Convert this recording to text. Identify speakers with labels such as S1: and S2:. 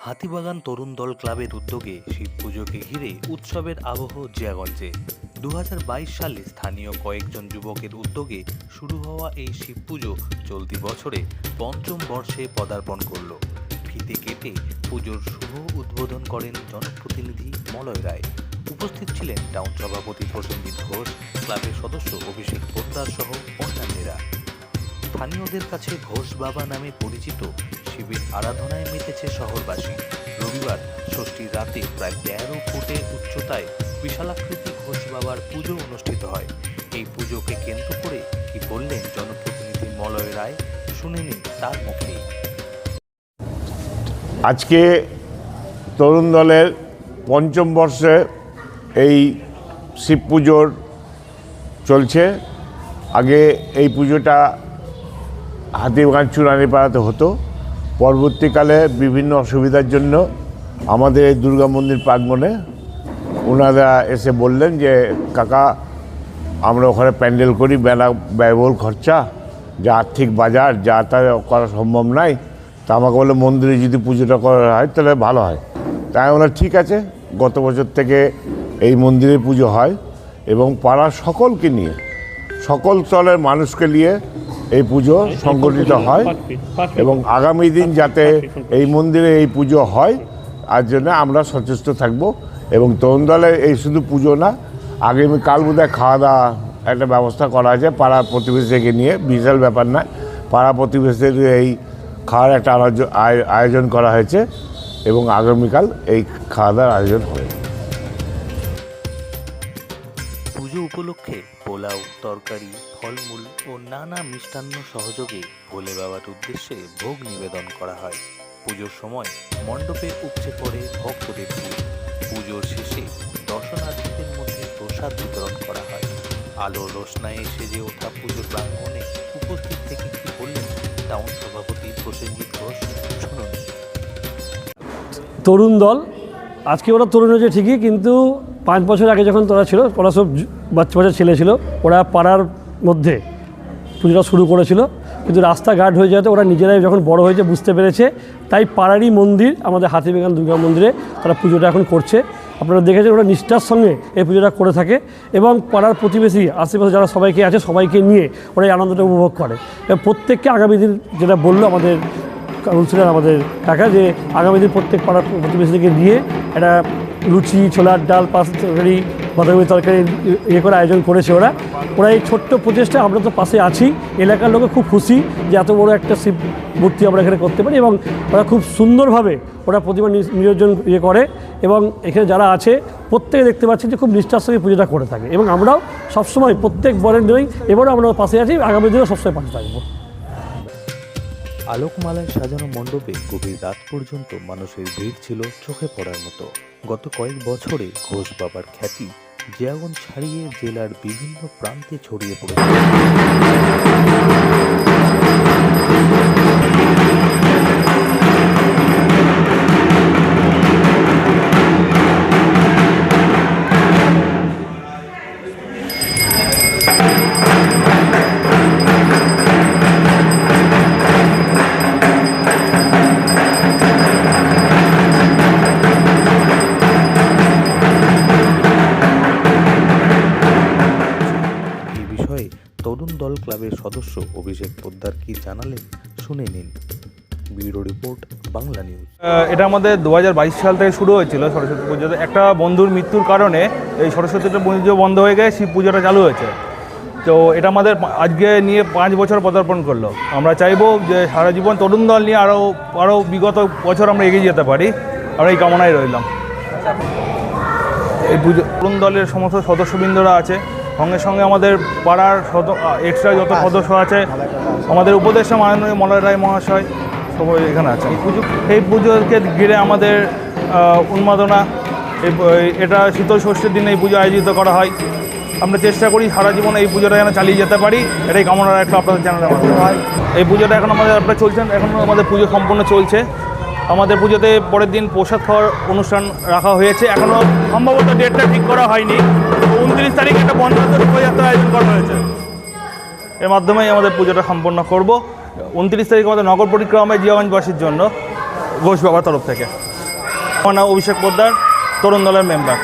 S1: হাতিবাগান তরুণ দল ক্লাবের উদ্যোগে শিব পুজোকে ঘিরে উৎসবের আবহ জিয়াগঞ্জে 2022 সালে স্থানীয় কয়েকজন যুবকের উদ্যোগে শুরু হওয়া এই শিব পুজো চলতি বছরে পঞ্চম বর্ষে পদার্পণ করল। ফিতে কেটে পুজোর শুভ উদ্বোধন করেন জনপ্রতিনিধি মলয় রায়। উপস্থিত ছিলেন টাউন সভাপতি প্রসেনজিৎ ঘোষ, ক্লাবের সদস্য অভিষেক পোদ্দার সহ অন্যান্যরা। স্থানীয়দের কাছে ঘোষ বাবা নামে পরিচিত শিবের আরাধনায় মেতেছে শহরবাসী। রবিবার ষষ্ঠীর রাতে প্রায় 13 ফুটে উচ্চতায় বিশালাকৃতি ঘোষ বাবার পুজো অনুষ্ঠিত হয়। এই পুজোকে কেন্দ্র করে কি বললেন জনপ্রতিনিধি মলয় রায়, শুনে নিন তার মুখেই।
S2: আজকে তরুণ দলের পঞ্চম বর্ষে এই শিব পুজোর চলছে। আগে এই পুজোটা হাতিবাগান চুরানিপাড়াতে হতো। পরবর্তীকালে বিভিন্ন অসুবিধার জন্য আমাদের এই দুর্গা মন্দির প্রাঙ্গণে ওনারা এসে বললেন যে কাকা আমরা ওখানে প্যান্ডেল করি, ব্যয়বহুল খরচা, যা আর্থিক বাজার যা তা করা সম্ভব নয়। তা আমাকে বলে মন্দিরে যদি পুজোটা করা হয় তাহলে ভালো হয়। তাই আমরা ঠিক আছে, গত বছর থেকে এই মন্দিরে পুজো হয় এবং পাড়ার সকলকে নিয়ে, সকল স্তরের মানুষকে নিয়ে এই পুজো সংগঠিত হয় এবং আগামী দিন যাতে এই মন্দিরে এই পুজো হয় তার জন্য আমরা সচেষ্ট থাকব। এবং তরুণ দলের এই শুধু পুজো না, আগামীকাল বোধহয় খাওয়া দাওয়া একটা ব্যবস্থা করা আছে পাড়া প্রতিবেশীকে নিয়ে, বিশাল ব্যাপার না, পাড়া প্রতিবেশীদের এই খাওয়ার একটা আয়োজন করা হয়েছে এবং আগামীকাল এই খাওয়া দাওয়ার আয়োজন হবে।
S1: পুজো উপলক্ষে পোলাও, তরকারি, ফলমূল ও নানা মিষ্টান্ন সহযোগে ভোলে বাবার উদ্দেশ্যে ভোগ নিবেদন করা হয়। পুজোর সময় মণ্ডপে উপচে পড়ে ভক্তদের ভিড়। পুজোর শেষে দর্শনার্থীদের মধ্যে প্রসাদ বিতরণ করা হয়। আলো রোশনায়ে সেজে ওঠা পুজোর প্রাঙ্গণে উপস্থিত থেকে কি বললেন টাউন সভাপতি প্রসেনজিৎ ঘোষ, শুনুন।
S3: তরুণ দল আজকে ওরা তরুণ হয়েছে ঠিকই, কিন্তু 5 বছর আগে যখন তোরা ছিল, ওরা সব বাচ্চা বাচ্চা ছেলে ছিল, ওরা পাড়ার মধ্যে পুজোটা শুরু করেছিল। কিন্তু রাস্তাঘাট হয়ে যাতে ওরা নিজেরাই যখন বড় হয়েছে বুঝতে পেরেছে, তাই পাড়ারই মন্দির আমাদের হাতিবাগান দুর্গা মন্দিরে তারা পুজোটা এখন করছে। আপনারা দেখেছেন ওরা নিষ্ঠার সঙ্গে এই পুজোটা করে থাকে এবং পাড়ার প্রতিবেশী আশেপাশে যারা সবাইকে আছে সবাইকে নিয়ে ওরা এই আনন্দটা উপভোগ করে। এবং প্রত্যেককে আগামী দিন, যেটা বললো আমাদের কাউন্সিলর আমাদের কাকা, যে আগামী দিন প্রত্যেক পাড়ার প্রতিবেশীদেরকে নিয়ে একটা লুচি, ছোলার ডাল, পাঁচ তরকারি, বাঁধাকপি তরকারি করে আয়োজন করেছে ওরা এই ছোট্ট প্রচেষ্টা। আমরা তো পাশে আছি, এলাকার লোকে খুব খুশি যে এত বড় একটা শিব মূর্তি আমরা এখানে করতে পারি এবং ওরা খুব সুন্দরভাবে ওরা প্রতিমা নিয়োজন করে এবং এখানে যারা আছে প্রত্যেকে দেখতে পাচ্ছি যে খুব নিষ্ঠার সঙ্গে পুজোটা করে থাকে এবং আমরাও সবসময় প্রত্যেক বরের নই এবারও আমরা পাশে আছি, আগামী দিনেও সবসময় পাশে থাকবো।
S1: আলোকমালায় সাজানো মণ্ডপে গভীর রাত পর্যন্ত মানুষের ভিড় ছিল চোখে পড়ার মতো। গত কয়েক বছরে ঘোষ বাবার খ্যাতি জিয়াগঞ্জ ছাড়িয়ে জেলার বিভিন্ন প্রান্তে ছড়িয়ে পড়েছে। তরুণ দল ক্লাবের সদস্য অভিষেক পোদ্দার কি জানালেন, শুনে নিন। Bureau report, Bangla news.
S4: এটা আমাদের 2022 সাল থেকে শুরু হয়েছিল সরস্বতী পুজোতে। একটা বন্ধুর মৃত্যুর কারণে এই সরস্বতী পুজো বন্ধ হয়ে গিয়ে শিব পুজোটা চালু হয়েছে। তো এটা আমাদের আজকে নিয়ে 5 বছর পদার্পণ করলো। আমরা চাইবো যে সারা জীবন তরুণ দল নিয়ে আরও বিগত বছর আমরা এগিয়ে যেতে পারি, আমরা এই কামনায় রইলাম। এই পুজো তরুণ দলের সমস্ত সদস্যবৃন্দরা আছে, সঙ্গে সঙ্গে আমাদের পাড়ার এক্সট্রা যত সদস্য আছে, আমাদের উপদেষ্টা মাননীয় মলয় রায় মহাশয় সবাই এখানে আছে। এই পুজোকে ঘিরে আমাদের উন্মাদনা, এটা শীতল ষষ্ঠীর দিনে এই পুজো আয়োজিত করা হয়। আমরা চেষ্টা করি সারা জীবন এই পুজোটা যেন চালিয়ে যেতে পারি, এটাই কামনা রাখলে আপনাদের চ্যানেলে হয়। এই পুজোটা এখন আমাদের আপনারা চলছেন, এখন আমাদের পুজো সম্পূর্ণ চলছে। আমাদের পুজোতে পরের দিন প্রসাদ খাওয়ার অনুষ্ঠান রাখা হয়েছে, এখনও সম্ভবত ডেটটা ঠিক করা হয়নি। 29 তারিখে একটা বনযাত্রা শোভাযাত্রা আয়োজন করা হয়েছে, এর মাধ্যমেই আমাদের পুজোটা সম্পন্ন করব। 29 তারিখে আমাদের নগর পরিক্রমায় জিয়াগঞ্জবাসীর জন্য ঘোষ বাবার তরফ থেকে। আমার নাম অভিষেক পোদ্দার, তরুণ দলের মেম্বার।